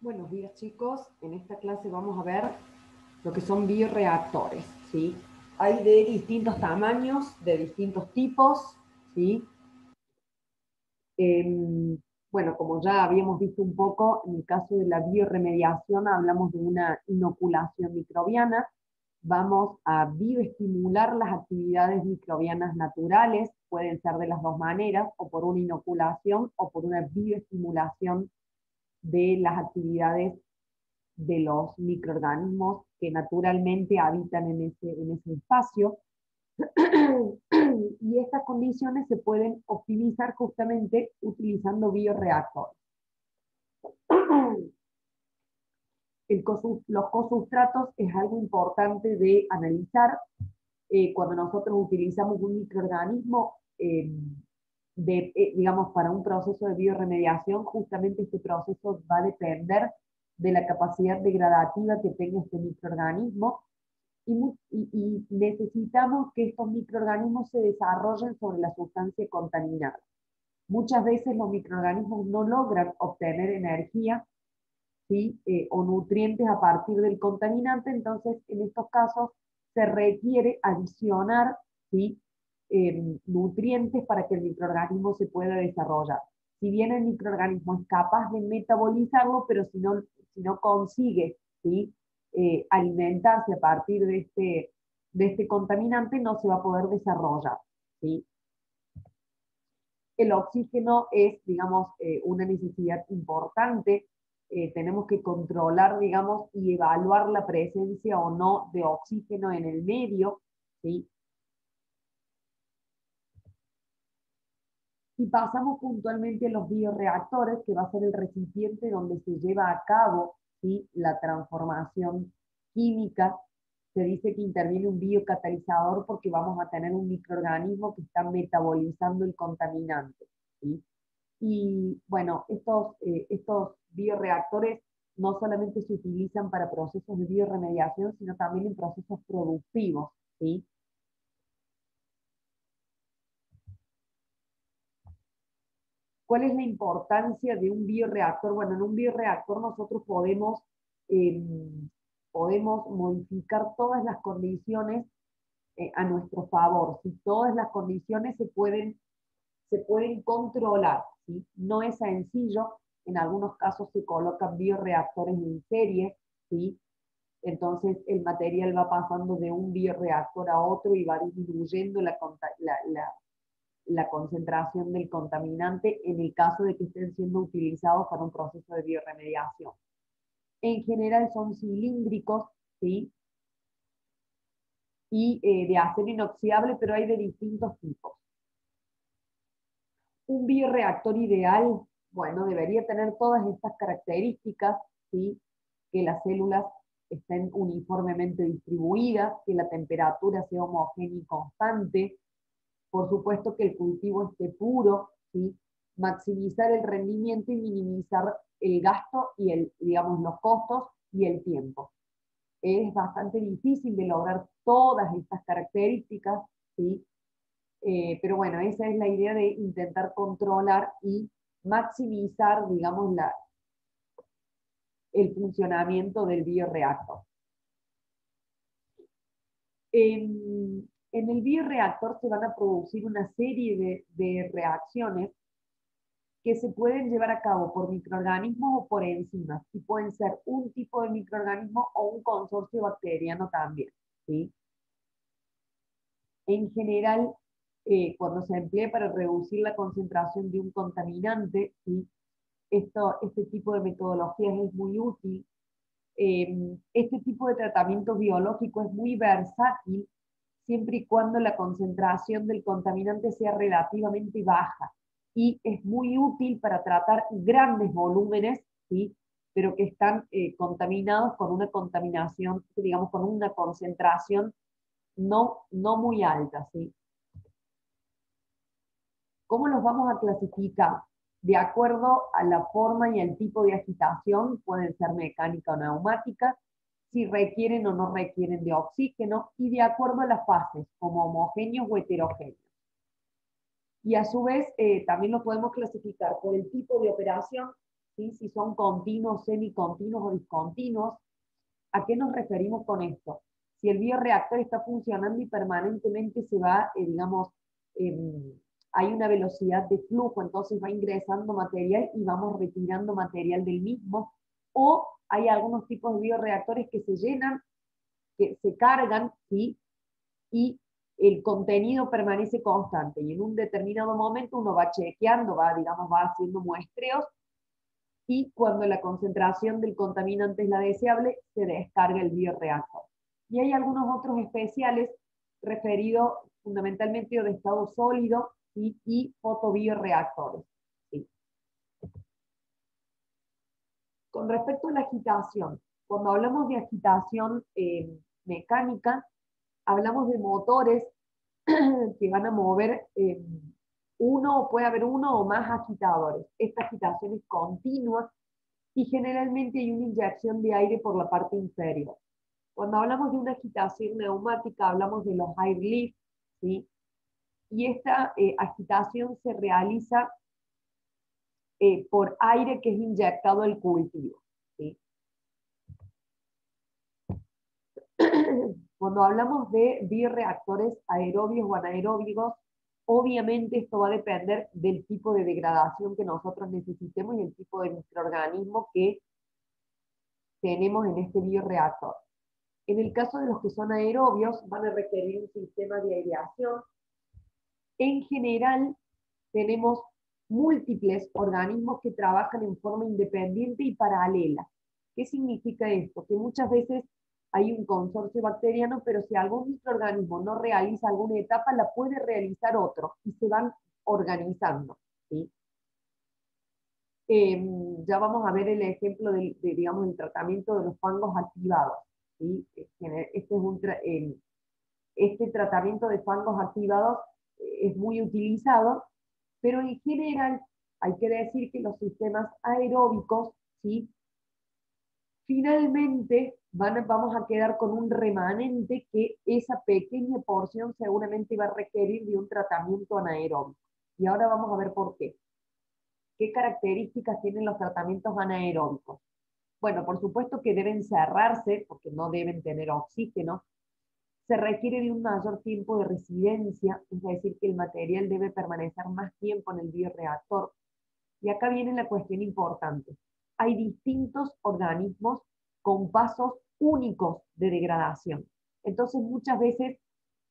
Buenos días, chicos. En esta clase vamos a ver lo que son bioreactores, ¿sí? Hay de distintos tamaños, de distintos tipos, ¿sí? Bueno, como ya habíamos visto un poco, en el caso de la bioremediación hablamos de una inoculación microbiana. Vamos a bioestimular las actividades microbianas naturales, pueden ser de las dos maneras, o por una inoculación o por una bioestimulación de las actividades de los microorganismos que naturalmente habitan en ese espacio. Y estas condiciones se pueden optimizar justamente utilizando bioreactores. Los cosustratos es algo importante de analizar cuando nosotros utilizamos un microorganismo digamos, para un proceso de bioremediación. Justamente este proceso va a depender de la capacidad degradativa que tenga este microorganismo y necesitamos que estos microorganismos se desarrollen sobre la sustancia contaminada. Muchas veces los microorganismos no logran obtener energía, ¿sí? O nutrientes a partir del contaminante. Entonces en estos casos se requiere adicionar, ¿sí? Nutrientes para que el microorganismo se pueda desarrollar. Si bien el microorganismo es capaz de metabolizarlo, pero si no consigue, ¿sí? Alimentarse a partir de este contaminante, no se va a poder desarrollar, ¿sí? El oxígeno es, digamos, una necesidad importante. Tenemos que controlar, digamos, y evaluar la presencia o no de oxígeno en el medio, ¿sí? Y pasamos puntualmente a los bioreactores, que va a ser el recipiente donde se lleva a cabo, ¿sí? La transformación química. Se dice que interviene un biocatalizador porque vamos a tener un microorganismo que está metabolizando el contaminante, ¿sí? Y bueno, estos bioreactores no solamente se utilizan para procesos de bioremediación, sino también en procesos productivos, ¿sí? ¿Cuál es la importancia de un bioreactor? Bueno, en un bioreactor nosotros eh, podemos modificar todas las condiciones a nuestro favor, si todas las condiciones se pueden controlar, ¿sí? No es sencillo, en algunos casos se colocan bioreactores en serie, ¿sí? Entonces el material va pasando de un bioreactor a otro y va disminuyendo la concentración del contaminante en el caso de que estén siendo utilizados para un proceso de bioremediación. En general son cilíndricos, ¿sí? Y de acero inoxidable, pero hay de distintos tipos. Un bioreactor ideal, bueno, debería tener todas estas características, ¿sí? Que las células estén uniformemente distribuidas, que la temperatura sea homogénea y constante, por supuesto que el cultivo esté puro, ¿sí? Maximizar el rendimiento y minimizar el gasto y digamos, los costos y el tiempo. Es bastante difícil de lograr todas estas características, ¿sí? Pero bueno, esa es la idea de intentar controlar y maximizar, digamos, el funcionamiento del bioreactor. En el bioreactor se van a producir una serie de reacciones que se pueden llevar a cabo por microorganismos o por enzimas, y pueden ser un tipo de microorganismo o un consorcio bacteriano también, ¿sí? En general, cuando se emplea para reducir la concentración de un contaminante, ¿sí? Este tipo de metodologías es muy útil. Este tipo de tratamiento biológico es muy versátil siempre y cuando la concentración del contaminante sea relativamente baja, y es muy útil para tratar grandes volúmenes, ¿sí? Pero que están contaminados con una contaminación, digamos, con una concentración no muy alta, ¿sí? ¿Cómo los vamos a clasificar? De acuerdo a la forma y el tipo de agitación, pueden ser mecánica o neumática, si requieren o no requieren de oxígeno, y de acuerdo a las fases, como homogéneos o heterogéneos. Y a su vez, también lo podemos clasificar por el tipo de operación, ¿sí? Si son continuos, semicontinuos o discontinuos. ¿A qué nos referimos con esto? Si el bioreactor está funcionando y permanentemente se va, digamos, hay una velocidad de flujo, entonces va ingresando material y vamos retirando material del mismo, o hay algunos tipos de bioreactores que se llenan, que se cargan, ¿sí? Y el contenido permanece constante, y en un determinado momento uno va chequeando, digamos, va haciendo muestreos, y cuando la concentración del contaminante es la deseable, se descarga el bioreactor. Y hay algunos otros especiales referidos fundamentalmente de estado sólido, ¿sí? Y fotobioreactores, ¿sí? Con respecto a la agitación, cuando hablamos de agitación mecánica, hablamos de motores que van a mover uno, puede haber uno o más agitadores. Esta agitación es continua y generalmente hay una inyección de aire por la parte inferior. Cuando hablamos de una agitación neumática, hablamos de los air lift, ¿sí? Y esta agitación se realiza por aire que es inyectado al cultivo, ¿sí? Cuando hablamos de bioreactores aerobios o anaeróbicos, obviamente esto va a depender del tipo de degradación que nosotros necesitemos y el tipo de microorganismo que tenemos en este bioreactor. En el caso de los que son aerobios, van a requerir un sistema de aireación. En general, tenemos múltiples organismos que trabajan en forma independiente y paralela. ¿Qué significa esto? Que muchas veces hay un consorcio bacteriano, pero si algún microorganismo no realiza alguna etapa, la puede realizar otro, y se van organizando, ¿sí? Ya vamos a ver el ejemplo digamos, el tratamiento de los fangos activados, ¿sí? Este tratamiento de fangos activados es muy utilizado, pero en general hay que decir que los sistemas aeróbicos, ¿sí? Finalmente vamos a quedar con un remanente que esa pequeña porción seguramente va a requerir de un tratamiento anaeróbico. Y ahora vamos a ver por qué. ¿Qué características tienen los tratamientos anaeróbicos? Bueno, por supuesto que deben cerrarse, porque no deben tener oxígeno. Se requiere de un mayor tiempo de residencia, es decir, que el material debe permanecer más tiempo en el bioreactor. Y acá viene la cuestión importante. Hay distintos organismos con pasos únicos de degradación. Entonces, muchas veces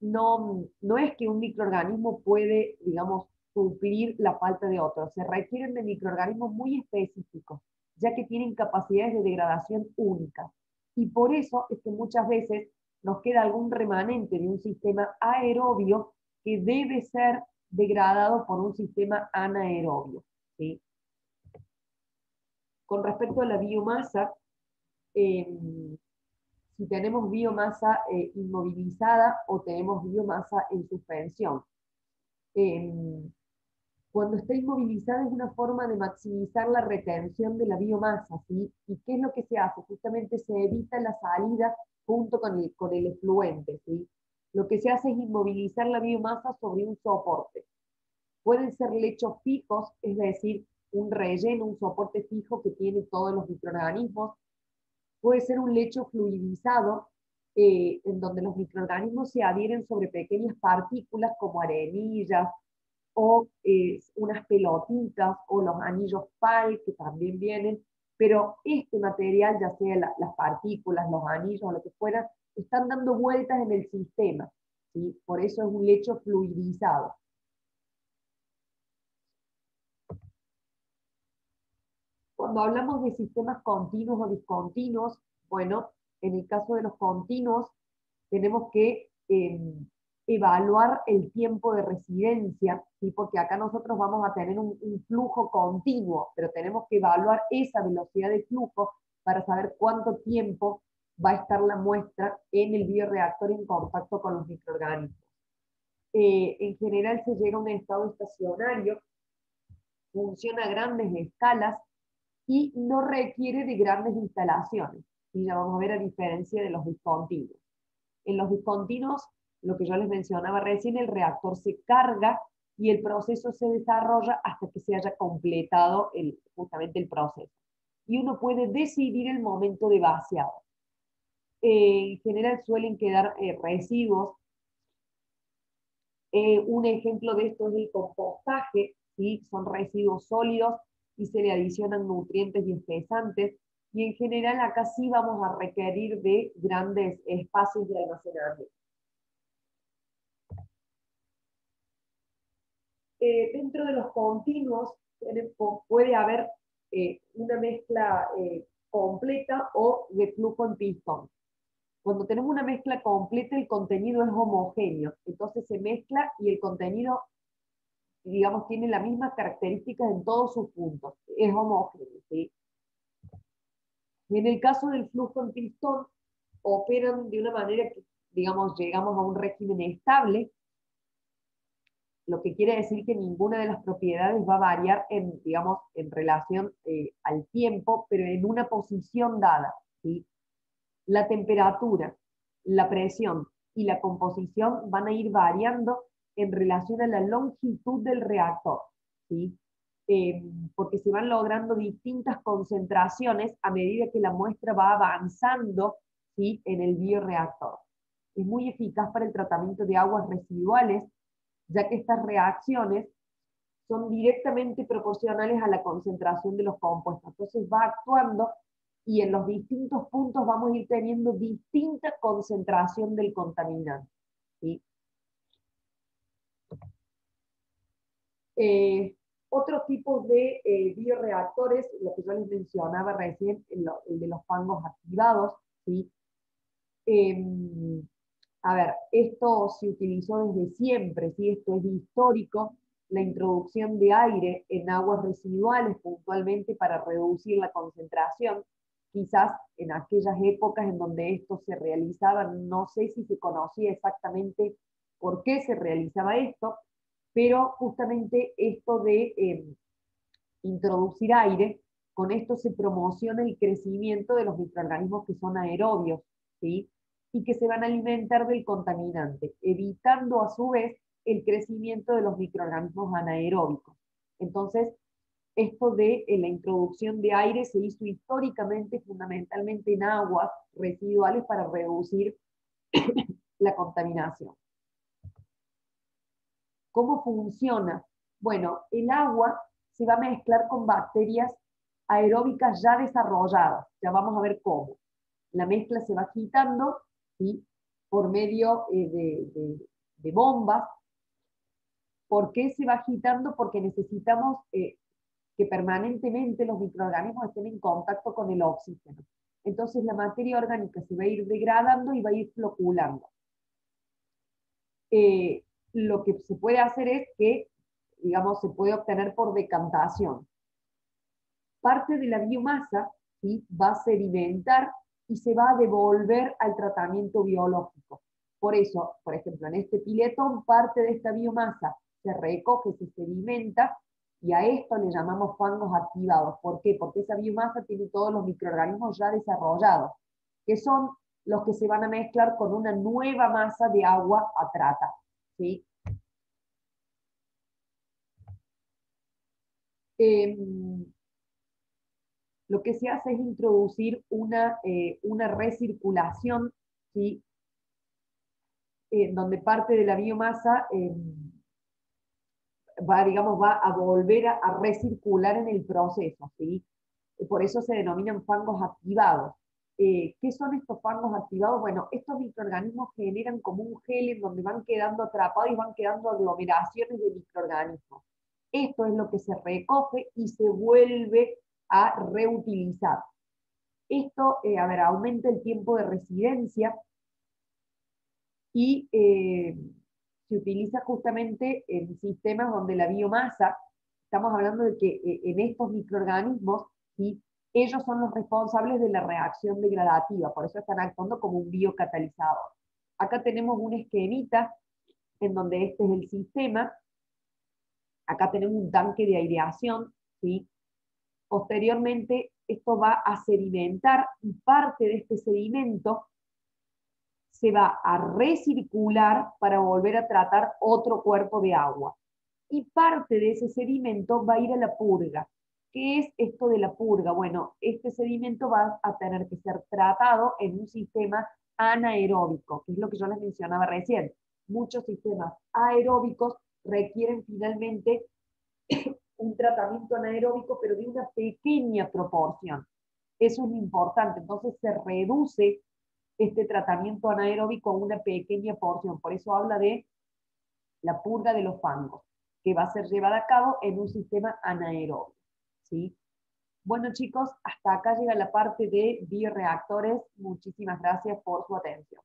no es que un microorganismo puede, digamos, suplir la falta de otro. Se requieren de microorganismos muy específicos, ya que tienen capacidades de degradación únicas. Y por eso es que muchas veces nos queda algún remanente de un sistema aerobio que debe ser degradado por un sistema anaerobio, ¿sí? Con respecto a la biomasa, si tenemos biomasa inmovilizada o tenemos biomasa en suspensión. Cuando está inmovilizada es una forma de maximizar la retención de la biomasa, ¿sí? ¿Y qué es lo que se hace? Justamente se evita la salida junto con el efluente, ¿sí? Lo que se hace es inmovilizar la biomasa sobre un soporte. Pueden ser lechos fijos, es decir, un relleno, un soporte fijo que tiene todos los microorganismos. Puede ser un lecho fluidizado, en donde los microorganismos se adhieren sobre pequeñas partículas como arenillas o unas pelotitas o los anillos PAL que también vienen, pero este material, ya sea las partículas, los anillos o lo que fuera, están dando vueltas en el sistema, ¿sí? Por eso es un lecho fluidizado. Cuando hablamos de sistemas continuos o discontinuos, bueno, en el caso de los continuos, tenemos que evaluar el tiempo de residencia, ¿sí? Porque acá nosotros vamos a tener un flujo continuo, pero tenemos que evaluar esa velocidad de flujo para saber cuánto tiempo va a estar la muestra en el bioreactor en contacto con los microorganismos. En general se llega a un estado estacionario, funciona a grandes escalas y no requiere de grandes instalaciones. Y ya vamos a ver a diferencia de los discontinuos. En los discontinuos, lo que yo les mencionaba recién, el reactor se carga y el proceso se desarrolla hasta que se haya completado justamente el proceso. Y uno puede decidir el momento de vaciado. En general suelen quedar residuos. Un ejemplo de esto es el compostaje, ¿sí? Son residuos sólidos y se le adicionan nutrientes y espesantes. Y en general acá sí vamos a requerir de grandes espacios de almacenamiento. Dentro de los continuos puede haber una mezcla completa o de flujo en pistón. Cuando tenemos una mezcla completa, el contenido es homogéneo, entonces se mezcla y el contenido, digamos, tiene las mismas características en todos sus puntos, es homogéneo, ¿sí? Y en el caso del flujo en pistón, operan de una manera que, digamos, llegamos a un régimen estable, lo que quiere decir que ninguna de las propiedades va a variar en, digamos, en relación al tiempo, pero en una posición dada, ¿sí? La temperatura, la presión y la composición van a ir variando en relación a la longitud del reactor, ¿sí? Porque se van logrando distintas concentraciones a medida que la muestra va avanzando, ¿sí? En el bioreactor. Es muy eficaz para el tratamiento de aguas residuales, ya que estas reacciones son directamente proporcionales a la concentración de los compuestos. Entonces va actuando y en los distintos puntos vamos a ir teniendo distinta concentración del contaminante, ¿sí? Otros tipos de bioreactores, lo que yo les mencionaba recién, el de los fangos activados, ¿sí? A ver, esto se utilizó desde siempre, ¿sí? Esto es histórico, la introducción de aire en aguas residuales puntualmente para reducir la concentración. Quizás en aquellas épocas en donde esto se realizaba, no sé si se conocía exactamente por qué se realizaba esto, pero justamente esto de introducir aire, con esto se promociona el crecimiento de los microorganismos que son aerobios, ¿sí? Y que se van a alimentar del contaminante, evitando a su vez el crecimiento de los microorganismos anaeróbicos. Entonces, esto de la introducción de aire se hizo históricamente fundamentalmente en aguas residuales para reducir la contaminación. ¿Cómo funciona? Bueno, el agua se va a mezclar con bacterias aeróbicas ya desarrolladas. Ya vamos a ver cómo. La mezcla se va agitando, ¿sí? Por medio de bombas. ¿Por qué se va agitando? Porque necesitamos que permanentemente los microorganismos estén en contacto con el oxígeno. Entonces la materia orgánica se va a ir degradando y va a ir floculando. Lo que se puede hacer es que, digamos, se puede obtener por decantación. Parte de la biomasa, ¿sí? Va a sedimentar y se va a devolver al tratamiento biológico. Por eso, por ejemplo, en este piletón, parte de esta biomasa se recoge, se sedimenta, y a esto le llamamos fangos activados. ¿Por qué? Porque esa biomasa tiene todos los microorganismos ya desarrollados, que son los que se van a mezclar con una nueva masa de agua a tratar, ¿sí? Lo que se hace es introducir una recirculación, ¿sí? Donde parte de la biomasa digamos, va a volver a recircular en el proceso, ¿sí? Por eso se denominan fangos activados. ¿Qué son estos fangos activados? Bueno, estos microorganismos generan como un gel en donde van quedando atrapados y van quedando aglomeraciones de microorganismos. Esto es lo que se recoge y se vuelve a reutilizar. Esto, a ver, aumenta el tiempo de residencia y se utiliza justamente en sistemas donde la biomasa, estamos hablando de que en estos microorganismos, ¿sí? Ellos son los responsables de la reacción degradativa, por eso están actuando como un biocatalizador. Acá tenemos un esquemita en donde este es el sistema, acá tenemos un tanque de aireación, ¿sí? Posteriormente, esto va a sedimentar y parte de este sedimento se va a recircular para volver a tratar otro cuerpo de agua. y parte de ese sedimento va a ir a la purga. ¿Qué es esto de la purga? Bueno, este sedimento va a tener que ser tratado en un sistema anaeróbico, que es lo que yo les mencionaba recién. Muchos sistemas aeróbicos requieren finalmente un tratamiento anaeróbico, pero de una pequeña proporción. Eso es importante. Entonces se reduce este tratamiento anaeróbico a una pequeña porción. Por eso habla de la purga de los fangos, que va a ser llevada a cabo en un sistema anaeróbico. ¿Sí? Bueno, chicos, hasta acá llega la parte de bioreactores. Muchísimas gracias por su atención.